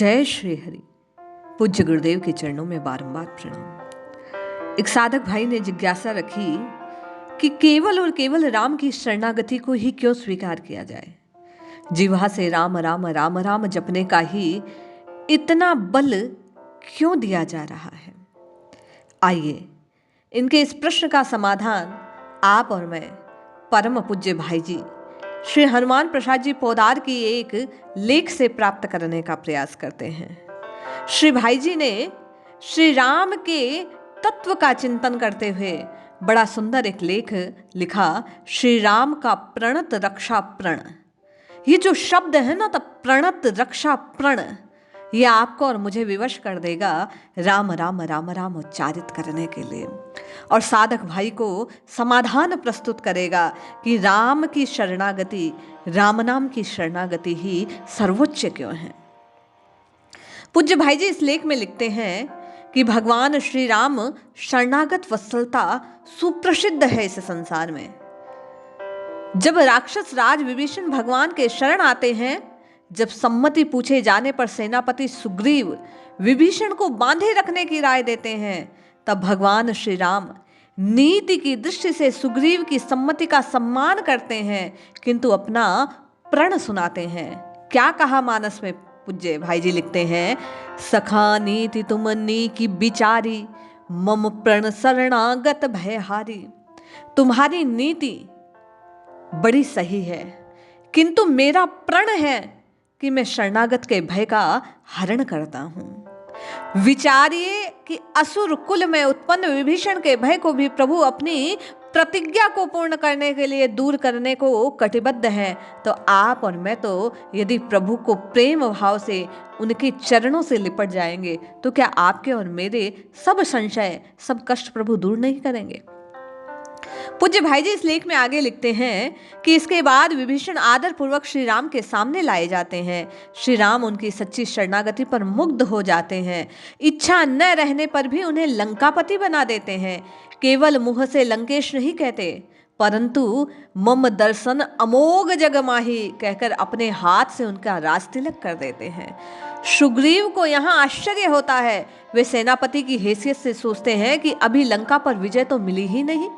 जय श्री हरि। पूज्य गुरुदेव के चरणों में बारंबार प्रणाम। एक साधक भाई ने जिज्ञासा रखी कि केवल और केवल राम की शरणागति को ही क्यों स्वीकार किया जाए। जिह्वा से राम राम राम राम जपने का ही इतना बल क्यों दिया जा रहा है। आइए इनके इस प्रश्न का समाधान आप और मैं परम पूज्य भाई जी श्री हनुमान प्रसाद जी पोदार की एक लेख से प्राप्त करने का प्रयास करते हैं। श्री भाई जी ने श्री राम के तत्व का चिंतन करते हुए बड़ा सुंदर एक लेख लिखा, श्री राम का प्रणत रक्षा प्रण। ये जो शब्द है ना, तब प्रणत रक्षा प्रण, ये आपको और मुझे विवश कर देगा राम राम राम राम उच्चारित करने के लिए, और साधक भाई को समाधान प्रस्तुत करेगा कि राम की शरणागति, राम नाम की शरणागति ही सर्वोच्च क्यों है। पूज्य भाई जी इस लेख में लिखते हैं कि भगवान श्री राम शरणागत वत्सलता सुप्रसिद्ध है इस संसार में। जब राक्षस राज विभीषण भगवान के शरण आते हैं, जब सम्मति पूछे जाने पर सेनापति सुग्रीव विभीषण को बांधे रखने की राय देते हैं, तब भगवान श्री राम नीति की दृष्टि से सुग्रीव की सम्मति का सम्मान करते हैं, किंतु अपना प्रण सुनाते हैं। क्या कहा मानस में? पूज्य भाई जी लिखते हैं, सखा नीति तुमनी की बिचारी, मम प्रण शरणागत भयहारी। तुम्हारी नीति बड़ी सही है, किंतु मेरा प्रण है कि मैं शरणागत के भय का हरण करता हूं। विचारिए कि असुर कुल में उत्पन्न विभीषण के भय को भी प्रभु अपनी प्रतिज्ञा को पूर्ण करने के लिए दूर करने को कटिबद्ध है। तो आप और मैं तो यदि प्रभु को प्रेम भाव से उनके चरणों से लिपट जाएंगे, तो क्या आपके और मेरे सब संशय, सब कष्ट प्रभु दूर नहीं करेंगे? पूज्य भाई जी इस लेख में आगे लिखते हैं कि इसके बाद विभीषण आदर पूर्वक श्री राम के सामने लाए जाते हैं। श्री राम उनकी सच्ची शरणागति पर मुग्ध हो जाते हैं। इच्छा न रहने पर भी उन्हें लंकापति बना देते हैं। केवल मुंह से लंकेश नहीं कहते, परंतु मम दर्शन अमोघ जगमाही कहकर अपने हाथ से उनका राज तिलक कर देते हैं। सुग्रीव को यहाँ आश्चर्य होता है। वे सेनापति की हैसियत से सोचते हैं कि अभी लंका पर विजय तो मिली ही नहीं,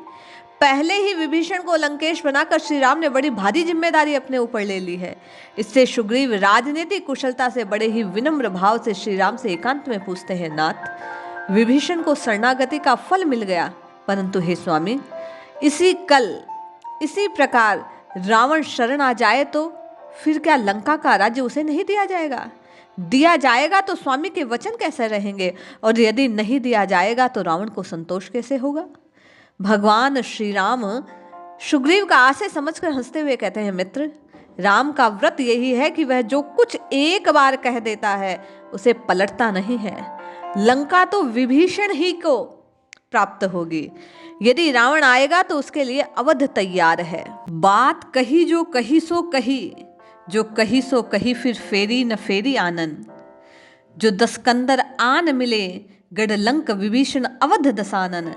पहले ही विभीषण को लंकेश बनाकर श्री राम ने बड़ी भारी जिम्मेदारी अपने ऊपर ले ली है। इससे सुग्रीव राजनीतिक कुशलता से बड़े ही विनम्र भाव से श्री राम से एकांत में पूछते हैं, नाथ, विभीषण को शरणागति का फल मिल गया, परंतु हे स्वामी, इसी प्रकार रावण शरण आ जाए तो फिर क्या लंका का राज्य उसे नहीं दिया जाएगा? दिया जाएगा तो स्वामी के वचन कैसे रहेंगे, और यदि नहीं दिया जाएगा तो रावण को संतोष कैसे होगा? भगवान श्री राम सुग्रीव का आशय समझकर हंसते हुए कहते हैं, मित्र, राम का व्रत यही है कि वह जो कुछ एक बार कह देता है उसे पलटता नहीं है। लंका तो विभीषण ही को प्राप्त होगी। यदि रावण आएगा तो उसके लिए अवध तैयार है। बात कही जो कही सो कही, जो कही सो कही, फिर फेरी न फेरी आनन। जो दसकंदर आन मिले, गढ़ लंक विभीषण अवध दसानन।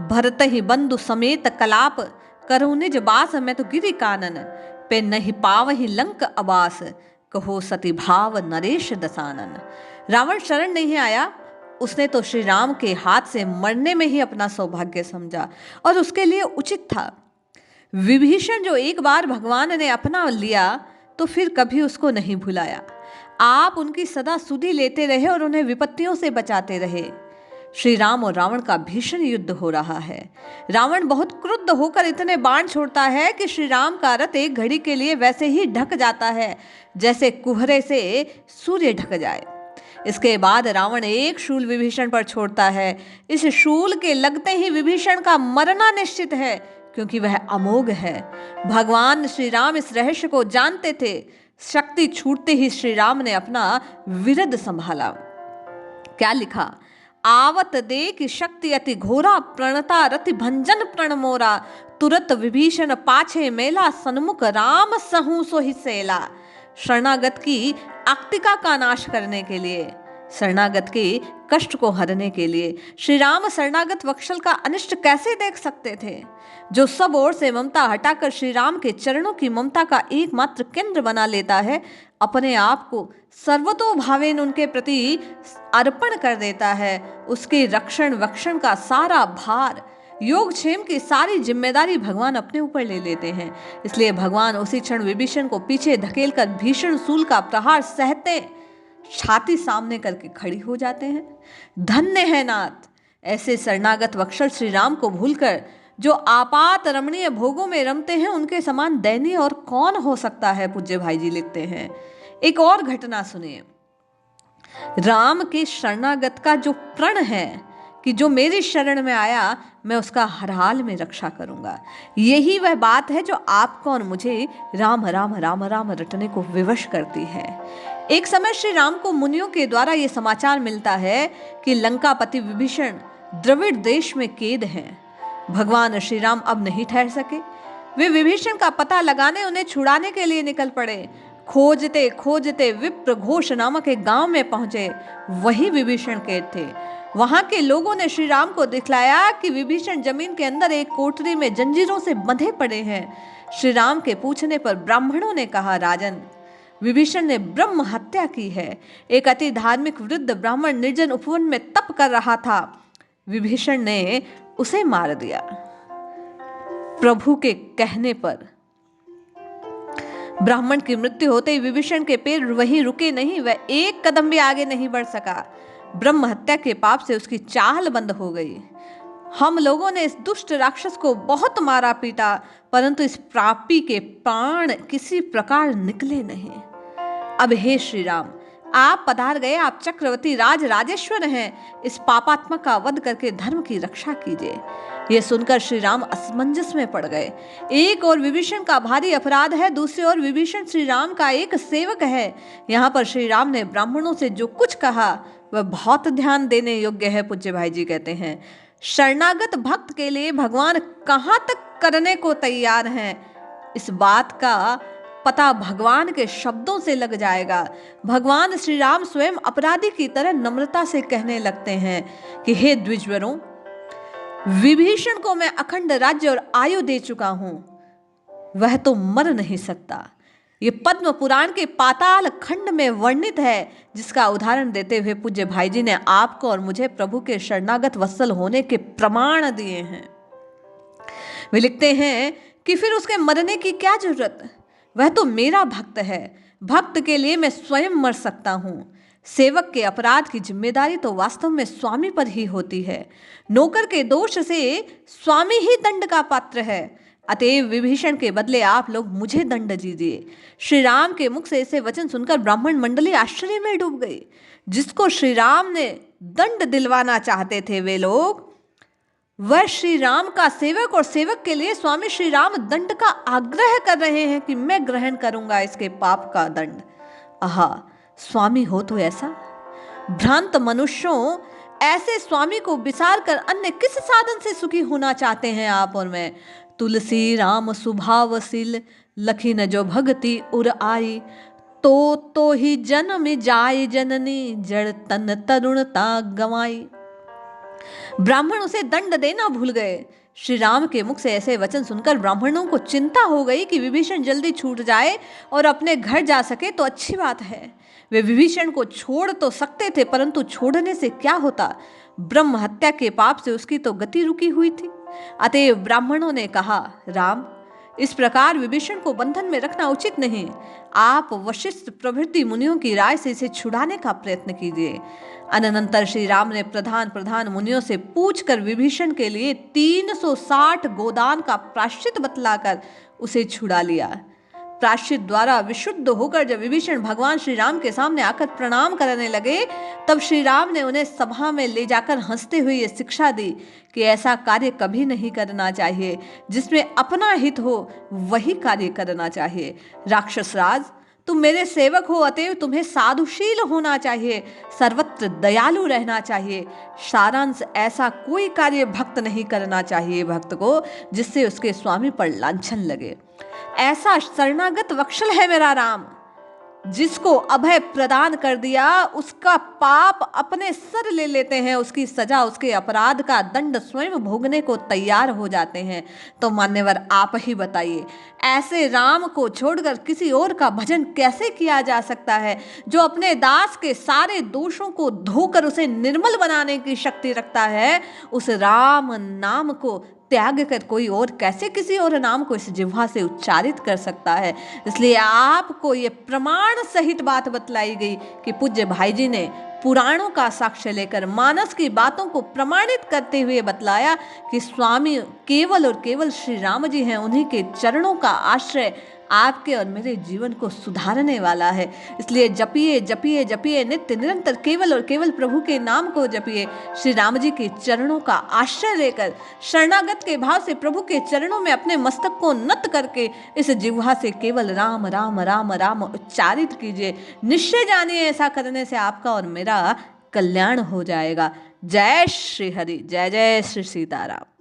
भरत ही बंधु समेत कलाप, करो निज बास मैं तो गिरि कानन। पे नहीं पाव ही लंक अबास, कहो सती भाव नरेश दसानन। रावण शरण नहीं आया, उसने तो श्री राम के हाथ से मरने में ही अपना सौभाग्य समझा, और उसके लिए उचित था। विभीषण जो एक बार भगवान ने अपना लिया तो फिर कभी उसको नहीं भुलाया। आप उनकी सदा सुधि लेते रहे और उन्हें विपत्तियों से बचाते रहे। श्री राम और रावण का भीषण युद्ध हो रहा है। रावण बहुत क्रुद्ध होकर इतने बाण छोड़ता है कि श्री राम का रथ एक घड़ी के लिए वैसे ही ढक जाता है जैसे कुहरे से सूर्य ढक जाए। इसके बाद रावण एक शूल विभीषण पर छोड़ता है। इस शूल के लगते ही विभीषण का मरना निश्चित है, क्योंकि वह अमोघ है। भगवान श्री राम इस रहस्य को जानते थे। शक्ति छूटते ही श्री राम ने अपना विरद संभाला। क्या लिखा? आवत देख शक्ति अति घोरा, प्रणता रति भंजन प्रण मोरा। तुरत विभीषण पाछे मेला, सन्मुख राम सहु सोहि सेला। शरणागत की आक्तिका का नाश करने के लिए, शरणागत के कष्ट को हरने के लिए श्री राम शरणागत वत्सल का अनिष्ट कैसे देख सकते थे? जो सब ओर से ममता हटाकर श्री राम के चरणों की ममता का एकमात्र केंद्र बना लेता है, अपने आप को सर्वतोभावेन उनके प्रति अर्पण कर देता है, उसके रक्षण वक्षण का सारा भार, योगक्षेम की सारी जिम्मेदारी भगवान अपने ऊपर ले लेते हैं। इसलिए भगवान उसी क्षण विभीषण को पीछे धकेलकर भीषण शूल का प्रहार सहते छाती सामने करके खड़ी हो जाते हैं। धन्य है नाथ, ऐसे शरणागत वत्सल श्री राम को भूलकर जो आपात रमणीय भोगों में रमते हैं, उनके समान दयनीय और कौन हो सकता है। पूज्य भाई जी लिखते हैं, एक और घटना सुनिए। राम के शरणागत का जो प्रण है कि जो मेरी शरण में आया मैं उसका हर हाल में रक्षा करूंगा, यही वह बात है जो आपको और मुझे राम राम राम राम रटने को विवश करती है। एक समय श्री राम को मुनियों के द्वारा यह समाचार मिलता है कि लंकापति विभीषण द्रविड़ देश में कैद हैं। भगवान श्री राम अब नहीं ठहर सके, वे विभीषण का पता लगाने, उन्हें छुड़ाने के लिए निकल पड़े। खोजते खोजते विप्र घोष नामक एक गांव में पहुंचे, वही विभीषण कैद थे। वहां के लोगों ने श्री राम को दिखलाया कि विभीषण जमीन के अंदर एक कोठरी में जंजीरों से बंधे पड़े हैं। श्री राम के पूछने पर ब्राह्मणों ने कहा, राजन, विभीषण ने ब्रह्म हत्या की है। एक अति धार्मिक वृद्ध ब्राह्मण निर्जन उपवन में तप कर रहा था, विभीषण ने उसे मार दिया। प्रभु के कहने पर ब्राह्मण की मृत्यु होते ही विभीषण के पैर वहीं रुके नहीं, वह एक कदम भी आगे नहीं बढ़ सका। ब्रह्म हत्या के पाप से उसकी चाल बंद हो गई। हम लोगों ने इस दुष्ट राक्षस को बहुत मारा पीटा, परंतु इस पापी के प्राण किसी प्रकार निकले नहीं। अब हे श्री राम, आप पधार गए, आप चक्रवर्ती राज राजेश्वर हैं, इस पापात्मा का वध करके धर्म की रक्षा कीजिए। यह सुनकर श्री राम असमंजस में पड़ गए। एक और विभीषण का भारी अपराध है, दूसरी ओर विभीषण श्री राम का एक सेवक है। यहाँ पर श्री राम ने ब्राह्मणों से जो कुछ कहा वह बहुत ध्यान देने योग्य है। पूज्य भाई जी कहते हैं, शरणागत भक्त के लिए भगवान कहाँ तक करने को तैयार हैं, इस बात का पता भगवान के शब्दों से लग जाएगा। भगवान श्री राम स्वयं अपराधी की तरह नम्रता से कहने लगते हैं कि हे द्विजवरों, विभीषण को मैं अखंड राज्य और आयु दे चुका हूं, वह तो मर नहीं सकता। ये पद्म पुराण के पाताल खंड में वर्णित है, जिसका उदाहरण देते हुए पूज्य भाई जी ने आपको और मुझे प्रभु के शरणागत वत्सल होने के प्रमाण दिए हैं। वे लिखते हैं कि फिर उसके मरने की क्या जरूरत, वह तो मेरा भक्त है, भक्त के लिए मैं स्वयं मर सकता हूं। सेवक के अपराध की जिम्मेदारी तो वास्तव में स्वामी पर ही होती है। नौकर के दोष से स्वामी ही दंड का पात्र है। अतएव विभीषण के बदले आप लोग मुझे दंड दीजिए। श्री राम के मुख से ऐसे वचन सुनकर ब्राह्मण मंडली आश्चर्य में डूब गई। जिसको श्री राम ने दंड दिलवाना चाहते थे वे लोग, वह श्री राम का सेवक और सेवक के लिए स्वामी श्री राम दंड का आग्रह कर रहे हैं कि मैं ग्रहण करूंगा इसके पाप का दंड। आहा, स्वामी हो तो ऐसा। भ्रांत मनुष्यों, ऐसे स्वामी को विसार कर अन्य किस साधन से सुखी होना चाहते हैं आप और मैं। तुलसी राम सुभावशील, लखी न जो भगति उर आई, तो ही जन्म जाय जननी, जड़ तन तरुणता गवाई। ब्राह्मण उसे दंड देना भूल गए। श्री राम के मुख से ऐसे वचन सुनकर ब्राह्मणों को चिंता हो गई कि विभीषण जल्दी छूट जाए और अपने घर जा सके तो अच्छी बात है। वे विभीषण को छोड़ तो सकते थे, परंतु छोड़ने से क्या होता, ब्रह्म हत्या के पाप से उसकी तो गति रुकी हुई थी। अतएव ब्राह्मणों ने कहा, राम, इस प्रकार विभीषण को बंधन में रखना उचित नहीं। आप वशिष्ठ प्रभृति मुनियों की राय से इसे छुड़ाने का प्रयत्न कीजिए। अनंतर श्री राम ने प्रधान मुनियों से पूछकर विभीषण के लिए 360 गोदान का प्रायश्चित बतलाकर उसे छुड़ा लिया। प्रायश्चित द्वारा विशुद्ध होकर जब विभीषण भगवान श्री राम के सामने आकर प्रणाम करने लगे, तब श्री राम ने उन्हें सभा में ले जाकर हंसते हुए ये शिक्षा दी कि ऐसा कार्य कभी नहीं करना चाहिए, जिसमें अपना हित हो वही कार्य करना चाहिए। राक्षस राज, तुम मेरे सेवक हो, अतएव तुम्हें साधुशील होना चाहिए, सर्वत्र दयालु रहना चाहिए। सारांश, ऐसा कोई कार्य भक्त नहीं करना चाहिए भक्त को जिससे उसके स्वामी पर लांछन लगे। ऐसा शरणागत वत्सल है मेरा राम, जिसको अभय प्रदान कर दिया उसका पाप अपने सर ले लेते हैं, उसकी सजा, उसके अपराध का दंड स्वयं भोगने को तैयार हो जाते हैं। तो मान्यवर आप ही बताइए, ऐसे राम को छोड़कर किसी और का भजन कैसे किया जा सकता है, जो अपने दास के सारे दोषों को धोकर उसे निर्मल बनाने की शक्ति रखता है। उस राम नाम को त्याग कर कोई और कैसे किसी और नाम को इस जिह्वा से उच्चारित कर सकता है। इसलिए आपको ये प्रमाण सहित बात बतलाई गई कि पूज्य भाई जी ने पुराणों का साक्ष्य लेकर मानस की बातों को प्रमाणित करते हुए बतलाया कि स्वामी केवल और केवल श्री राम जी हैं, उन्हीं के चरणों का आश्रय आपके और मेरे जीवन को सुधारने वाला है। इसलिए जपिए जपिए जपिए नित्य निरंतर केवल और केवल प्रभु के नाम को जपिए। श्री राम जी के चरणों का आश्रय लेकर शरणागत के भाव से प्रभु के चरणों में अपने मस्तक को नत करके इस जिह्वा से केवल राम राम राम राम उच्चारित कीजिए। निश्चय जानिए ऐसा करने से आपका और मेरा कल्याण हो जाएगा। जय श्री हरि, जय जय श्री सीताराम।